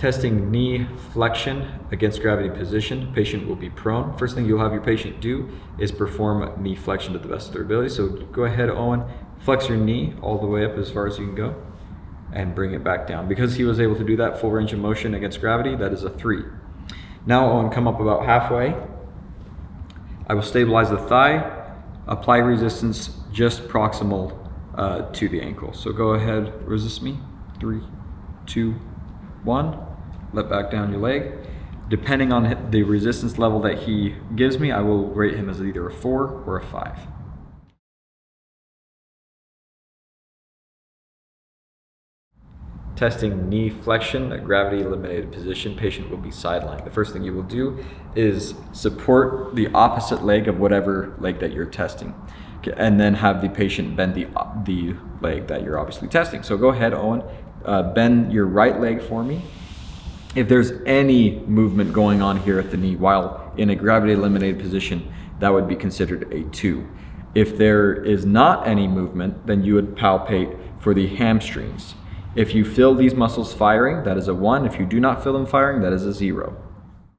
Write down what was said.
Testing knee flexion against gravity position. Patient will be prone. First thing you'll have your patient do is perform knee flexion to the best of their ability. So go ahead, Owen, flex your knee all the way up as far as you can go and bring it back down. Because he was able to do that full range of motion against gravity, that is a 3. Now Owen, come up about halfway. I will stabilize the thigh, apply resistance just proximal to the ankle. So go ahead, resist me. 3, 2, 1. Let back down your leg. Depending on the resistance level that he gives me, I will rate him as either a 4 or a 5. Testing knee flexion, a gravity eliminated position. Patient will be sidelined. The first thing you will do is support the opposite leg of whatever leg that you're testing, and then have the patient bend the leg that you're obviously testing. So go ahead, Owen, bend your right leg for me. If there's any movement going on here at the knee while in a gravity eliminated position, that would be considered a 2. If there is not any movement, then you would palpate for the hamstrings. If you feel these muscles firing, that is a 1. If you do not feel them firing, that is a 0.